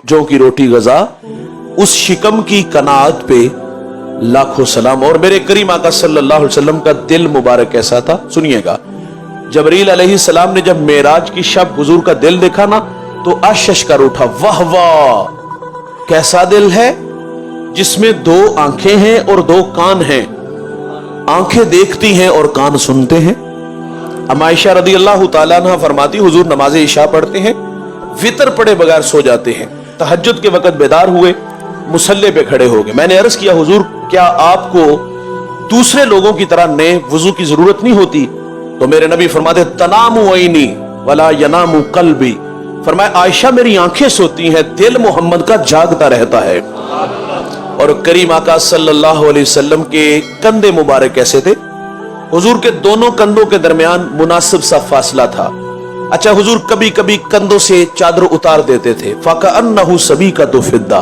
जौ की रोटी गजा, उस शिकम की कनात पे लाखों सलाम। और मेरे करीम आका सल्लल्लाहु अलैहि वसल्लम का दिल मुबारक कैसा था सुनिएगा। जबरील अलैहिस्सलाम ने जब मेराज की शब हुजूर का दिल देखा ना तो आशश कर उठा, वाह वाह कैसा दिल है जिसमें दो आंखें हैं और दो कान हैं, आंखें देखती हैं और कान सुनते हैं। अम्मा आयशा रदी अल्लाह तआला अन्हा फरमाती हुजूर नमाज इशा पढ़ते हैं, वितर पढ़े बगैर सो जाते हैं, तहज्जुद के वक्त बेदार हुए, मुसल्ले पे खड़े हो गए। मैंने अर्ज किया हुजूर क्या आपको दूसरे लोगों की तरह नए वुजू की जरूरत नहीं होती? तो मेरे नबी फरमाते तनामु ऐनी वला यनामु कल्बी, फरमाया आयशा मेरी आंखें सोती हैं, दिल मोहम्मद का जागता रहता है। और करीम आका सल्लल्लाहु अलैहि वसल्लम के कंधे मुबारक कैसे थे? हुजूर के दोनों कंधों के दरमियान मुनासिब सा फासला था। अच्छा हुजूर कभी कभी कंधों से चादर उतार देते थे, फकअन्नहु सबीकतु फिद्दा,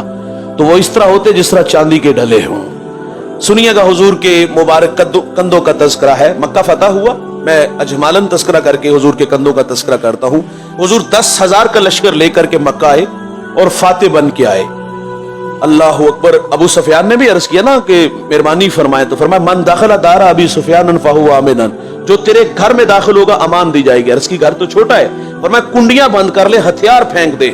तो वो इस तरह होते जिस तरह चांदी के ढले हों। सुनिएगा हुजूर के मुबारक कंधों का तज़किरा है। मक्का फतह हुआ, मैं अजमालन तज़किरा करके हुजूर के कंधों का तज़किरा करता हूँ। हुजूर 10,000 का लश्कर लेकर के मक्का आए और फाते बन के आए। अल्लाह अकबर। अबू सुफियान ने भी अर्ज किया ना कि मेहरबानी फरमाए, तो फरमाया मन दाखिला दारा अबी सुफियान फहुवा आमिनन, जो तेरे घर में दाखिल होगा अमान दी जाएगी। अर्ज की घर तो छोटा है, फरमाया कुंडियां बंद कर ले, हथियार फेंक दे।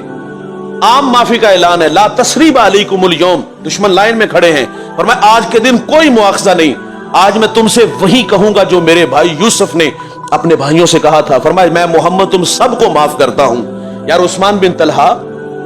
आम माफी का ऐलान है, ला तसरीब अलैकुमुल यौम, दुश्मन लाइन में खड़े हैं, फरमाया आज के दिन कोई मुआखजा नहीं, आज मैं तुमसे वही कहूंगा जो मेरे भाई यूसुफ ने अपने भाइयों से कहा था। फरमाया मैं मोहम्मद तुम सबको माफ करता हूं। यार उस्मान बिन तलहा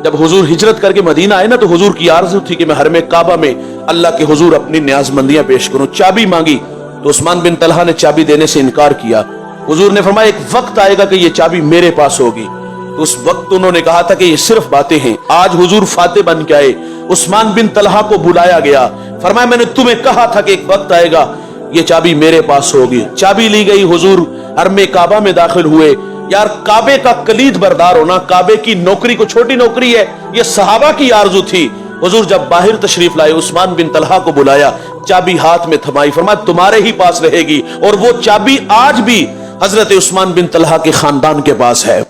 जब हुजूर हिजरत करके मदीना आए ना तो हुजूर की आरज़ू थी कि मैं हरमे काबा में अल्लाह के हुजूर अपनी न्याजमंदियां पेश करूं। चाबी मांगी तो उस्मान बिन तलहा ने चाबी देने से इनकार किया। हुजूर ने फरमाया एक वक्त आएगा कि ये चाबी मेरे पास होगी। तो उस वक्त उन्होंने कहा था कि ये सिर्फ बातें हैं। आज हुजूर फाते बन के आए, उस्मान बिन तलहा को बुलाया गया, फरमाया मैंने तुम्हें कहा था कि एक वक्त आएगा ये चाबी मेरे पास होगी। चाबी ली गई, हुजूर हरमे काबा में दाखिल हुए। यार काबे का कलीद बरदार होना, काबे की नौकरी को छोटी नौकरी है, ये सहाबा की आरजू थी। हुजूर जब बाहर तशरीफ लाए, उस्मान बिन तलहा को बुलाया, चाबी हाथ में थमाई, फरमाया तुम्हारे ही पास रहेगी। और वो चाबी आज भी हजरत उस्मान बिन तलहा के खानदान के पास है।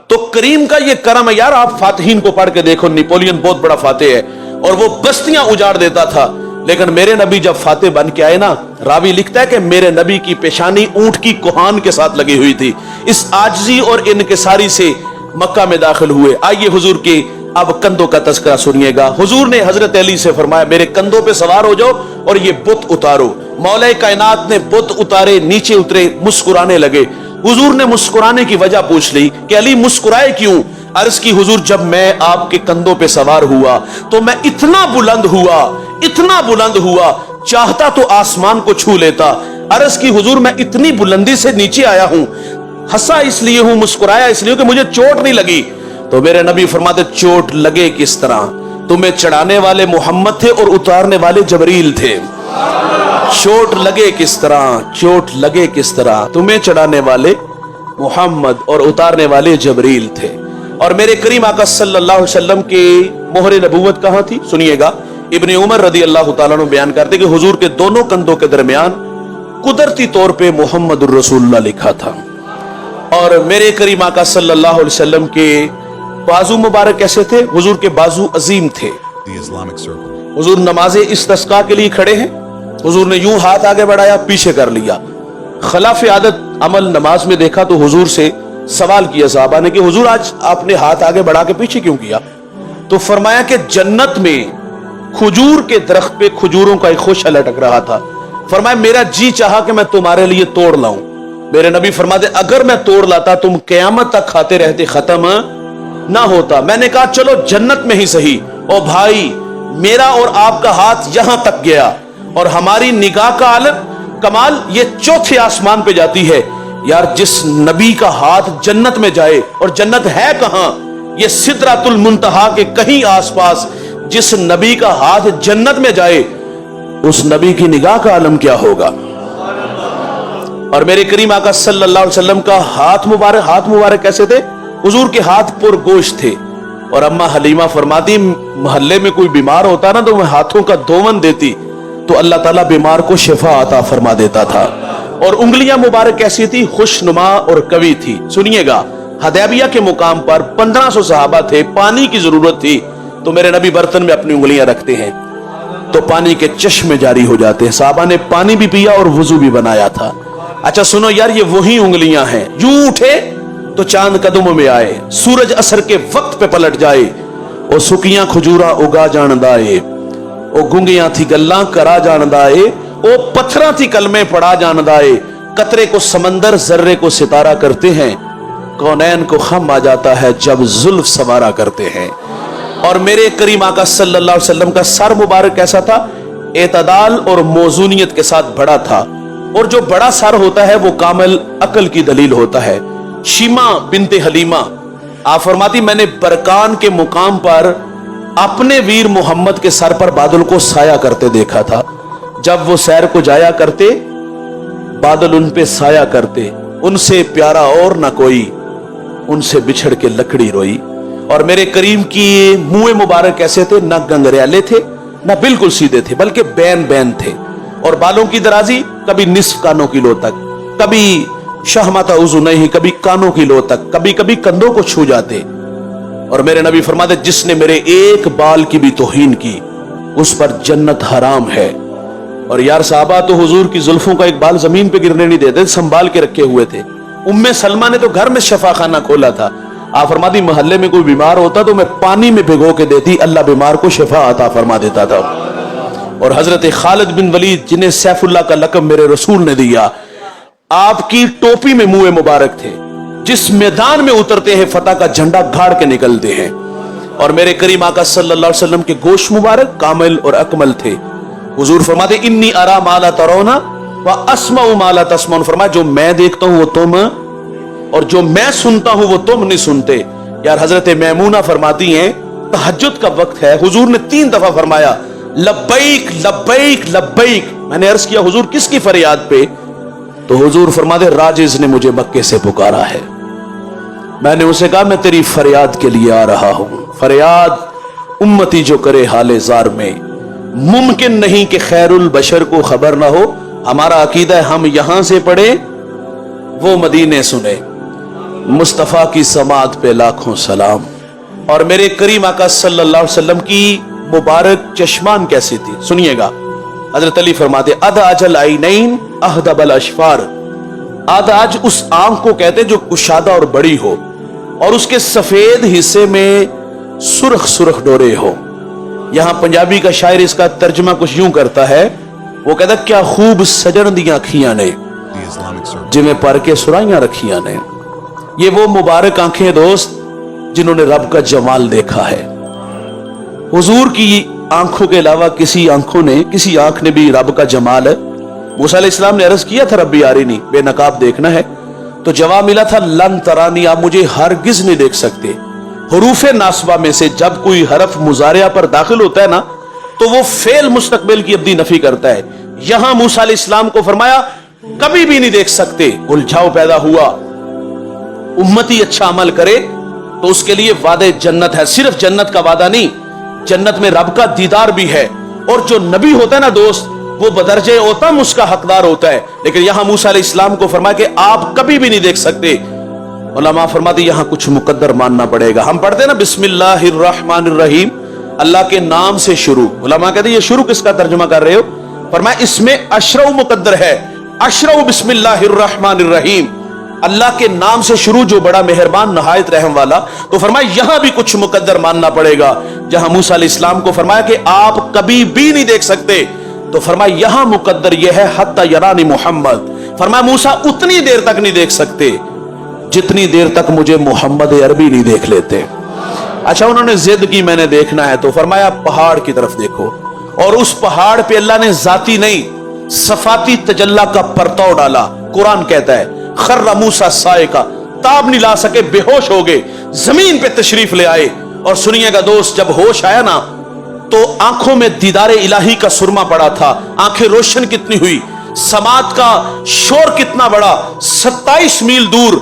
तो करीम का ये करम है यार। आप फातिहीन को पढ़ के देखो, नेपोलियन बहुत बड़ा फाते है और वो बस्तियां उजाड़ देता था, लेकिन मेरे नबी जब फाते बन के आए ना, रावी लिखता है कि मेरे नबी की पेशानी ऊंट की कोहान के साथ लगी हुई थी। इस आजिज़ी और इनकिसारी से मक्का में दाखिल हुए। आइए हुजूर के अब कंधों का तज़किरा सुनिएगा। हुजूर ने हजरत अली से फरमाया मेरे कंधों पे सवार हो जाओ और ये बुत उतारो। मौला कायनात ने बुत उतारे, नीचे उतरे, मुस्कुराने लगे। हुजूर ने मुस्कुराने की वजह पूछ ली कि अली मुस्कुराए क्यों? अर्ज की हुजूर जब मैं आपके कंधों पे सवार हुआ तो मैं इतना बुलंद हुआ, इतना बुलंद हुआ, चाहता तो आसमान को छू लेता। अर्ज की हुजूर मैं इतनी बुलंदी से नीचे आया हूं, हंसा इसलिए हूं, मुस्कुराया इसलिए कि मुझे चोट नहीं लगी। तो मेरे नबी फरमाते चोट लगे किस तरह? तुम्हें चढ़ाने वाले मोहम्मद थे और उतारने वाले जबरील थे। चोट लगे किस तरह? चोट लगे किस तरह? तुम्हें चढ़ाने वाले मोहम्मद और उतारने वाले जबरील थे। और मेरे करीम आका सल्लल्लाहु अलैहि वसल्लम के मोहरे नबूवत कहां थी? सुनिएगा। इब्ने उमर रदी अल्लाह तआला अन्हु बयान करते कि हुजूर के दोनों कंधों के दरमियान कुदरती तौर पे मोहम्मदुर रसूलुल्लाह लिखा था। और मेरे करीम आका सल्लल्लाहु अलैहि वसल्लम के बाजू मुबारक कैसे थे? हुजूर के बाजू अजीम थे। हुजूर नमाज़े इस्तिस्का के लिए खड़े हैं, हुजूर ने यूं हाथ आगे बढ़ाया, पीछे कर लिया। खिलाफ आदत अमल नमाज में देखा तो हुजूर से सवाल किया साहबा ने कि हुजूर आज आपने हाथ आगे बढ़ा के पीछे क्यों किया? तो फरमाया कि जन्नत में खजूर के दरख्त पे खजूरों का एक खोशा लटक रहा था। फरमाया मेरा जी चाहा कि मैं तुम्हारे लिए तोड़ लाऊं। मेरे नबी फरमाते अगर मैं तोड़ लाता तुम कयामत तक खाते रहते, खत्म ना होता। मैंने कहा चलो जन्नत में ही सही। ओ भाई मेरा और आपका हाथ यहां तक गया और हमारी निगाह का आलम कमाल ये चौथे आसमान पे जाती है। यार जिस नबी का हाथ जन्नत में जाए, और जन्नत है कहां? ये सिदरातुल मुंतहा के कहीं आसपास जिस नबी का हाथ जन्नत में जाए, उस नबी की निगाह का आलम क्या होगा? और मेरे करीम आका सल्लल्लाहु अलैहि वसल्लम का हाथ मुबारक कैसे थे? हुजूर के हाथ पुरगोश्त थे। और अम्मा हलीमा फरमाती मोहल्ले में कोई बीमार होता ना तो मैं हाथों का दोवन देती तो अल्लाह ताला बीमार को शिफा अता फरमा देता था। और उंगलियां मुबारक कैसी थी? खुशनुमा और कवि थी। सुनिएगा, हदैबिया के मुकाम पर 1500 सहाबा थे, पानी की जरूरत थी तो मेरे नबी बर्तन में अपनी उंगलियां रखते हैं तो पानी के चश्मे जारी हो जाते हैं। साहबा ने पानी भी पिया और वुजू भी बनाया था। अच्छा सुनो यार, ये वही उंगलियां हैं, यूं उठे तो चांद कदमों में आए, सूरज असर के वक्त पे पलट जाए, ओ सुकियां खजूरा उगा जान दाए, ओ गुंगियां थी गल्लां करा जान दाए, ओ पत्थरा थी कलमे पड़ा जान दाए, कतरे को समंदर जर्रे को सितारा करते हैं, कौनैन को खम आ जाता है जब जुल्फ सवारा करते हैं। और मेरे करीम आका सल्लल्लाहु अलैहि वसल्लम का सर मुबारक कैसा था? एतदाल और मौजूनियत के साथ बड़ा था, और जो बड़ा सर होता है वो कामिल अकल की दलील होता है। शीमा बिनते हलीमा आप फरमाती, मैंने बरकान के मुकाम पर अपने वीर मोहम्मद के सर पर बादल को साया करते देखा था। जब वो सैर को जाया करते बादल उन पे साया करते, उनसे प्यारा और न कोई, उनसे बिछड़ के लकड़ी रोई। और मेरे करीम की मुंह मुबारक कैसे थे? न गंगरियाले थे न बिल्कुल सीधे थे, बल्कि बैन बैन थे। और बालों की दराजी कभी निस्फ कानों की लो तक, कभी शहमता उजू नहीं, कभी कानों की लो तक, कभी कभी कंधों को छू जाते। और मेरे नबी फरमाते, जिसने मेरे एक बाल की भी तौहीन की उस पर जन्नत हराम है। और यार साहबा तो हुजूर की जुल्फों का एक बाल जमीन पे गिरने नहीं देते, संभाल के रखे हुए थे। उम्मे सलमा ने तो घर में शफा खाना खोला था। आप फरमाती, मोहल्ले में कोई बीमार होता तो मैं पानी में भिगो के देती, अल्लाह बीमार को शिफा अता फरमा देता था। और हजरत खालिद बिन वलीद, जिन्हें सैफुल्लाह का लक़ब मेरे रसूल ने दिया, आपकी टोपी में मुंह मुबारक थे, जिस मैदान में उतरते हैं फतह का झंडा गाड़ के निकलते हैं। और मेरे करीम आका सल्लल्लाहु अलैहि वसल्लम के गोश मुबारक कामिल और अकमल थे। हुजूर फरमाते, इन्नी अरा माला तरोना व अस्माउ माला तस्मऊन, फरमाया जो मैं देखता हूं वो तुम, और जो मैं सुनता हूं वो तुम नहीं सुनते। यार हजरत मैमूना फरमाती हैं, तहज्जुद का वक्त है, हुजूर ने 3 दफा फरमाया लब्बैक लब्बैक लब्बैक। मैंने अर्ज किया हुजूर किसकी फरियाद पे? तो हुजूर फरमाते, राजिज ने मुझे मक्के से पुकारा है। मैंने उसे कहा मैं तेरी फरियाद के लिए आ रहा हूं। फरियाद उम्मती जो करे हाले जार में, मुमकिन नहीं कि खैरुल बशर को खबर ना हो। हमारा अकीदा है हम यहां से पढ़े वो मदीने सुने। मुस्तफा की समात पे लाखों सलाम। और मेरे करीम आका सल्लल्लाहु अलैहि वसल्लम की मुबारक चश्मान कैसी थी? सुनिएगा, हजरत अली फरमाते, अदअजल आइनैन अहदबल अशफार। अदअज उस आंख को कहते जो कुशादा और बड़ी हो, और उसके सफेद हिस्से में सुर्ख सुर्ख डोरे हो। यहां पंजाबी का शायर इसका तर्जमा कुछ यूं करता है, वो कहता क्या खूब सजन दी अखियां ने, जिन्हें पर के सुराइयां रखियां ने। ये वो मुबारक आंखें दोस्त जिन्होंने रब का जमाल देखा है। हुजूर की आंखों के अलावा किसी आंख ने भी रब का जमाल, मूसा अलैहिस्सलाम ने अर्ज किया था रब्बी आरिनी, बेनकाब देखना है, तो जवाब मिला था लन तरानी, आप मुझे हरगिज नहीं देख सकते। हुरूफे नासबा में से जब कोई हरफ मुजारिया पर दाखिल होता है ना, तो वो फेल मुस्तकबिल की अब्दी नफी करता है। यहां मूसा अलैहिस्सलाम को फरमाया कभी भी नहीं देख सकते। उलझाव पैदा हुआ, उम्मती अच्छा अमल करे तो उसके लिए वादे जन्नत है। सिर्फ जन्नत का वादा नहीं, जन्नत में रब का दीदार भी है। और जो नबी होता है ना दोस्त, वो बदरजे ओतम उसका हकदार होता है। लेकिन यहां मूसा अलैहिस्सलाम को फरमाया कि आप कभी भी नहीं देख सकते। उलमा फरमाते यहां कुछ मुकद्दर मानना पड़ेगा। हम पढ़ते हैं ना बिस्मिल्लाहिर्रहमानिर्रहीम, अल्लाह के नाम से शुरू। उलमा कहते ये शुरू किसका तर्जुमा कर रहे हो? फरमाया इसमें अशरउ मुकद्दर है, अशरउ बिस्मिल्लाहिर्रहमानिर्रहीम, अल्लाह के नाम से शुरू जो बड़ा मेहरबान नहायत रहम वाला। तो फरमाया यहां भी कुछ मुकद्दर मानना पड़ेगा। जहां मूसा अलैहिस्सलाम को फरमाया कि आप कभी भी नहीं देख सकते, तो फरमाया यहां मुकद्दर यह है हत्ता यरानी मोहम्मद। फरमाया मूसा उतनी देर तक नहीं देख सकते जितनी देर तक मुझे मोहम्मद अरबी नहीं देख लेते। अच्छा उन्होंने जिद की मैंने देखना है, तो फरमाया पहाड़ की तरफ देखो, और उस पहाड़ पे अल्लाह ने जाती नहीं सफाती तजल्ला का परताव डाला। कुरान कहता है खर्रा मूसा साइका, ताब नहीं ला सके, बेहोश हो गए, जमीन पे तशरीफ ले आए। और सुनिएगा दोस्त, जब होश आया ना तो आंखों में दीदारे इलाही का सुरमा पड़ा था, आंखें रोशन कितनी हुई, समात का शोर कितना बड़ा। 27 मील दूर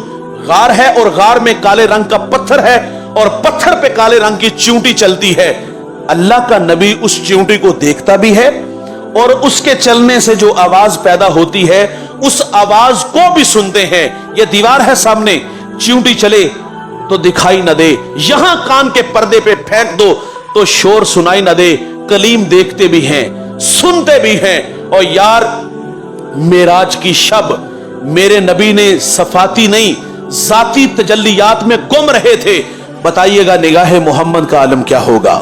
गार है, और गार में काले रंग का पत्थर है, और पत्थर पे काले रंग की चींटी चलती है। अल्लाह का नबी उस चींटी को देखता भी है, और उसके चलने से जो आवाज पैदा होती है उस आवाज को भी सुनते हैं। यह दीवार है सामने, चींटी चले तो दिखाई न दे, यहां कान के पर्दे पे फेंक दो, तो शोर सुनाई न दे, कलीम देखते भी हैं सुनते भी हैं। और यार मेराज की शब मेरे नबी ने सफाती नहीं जाती तजल्लियात में गुम रहे थे। बताइएगा निगाह मोहम्मद का आलम क्या होगा।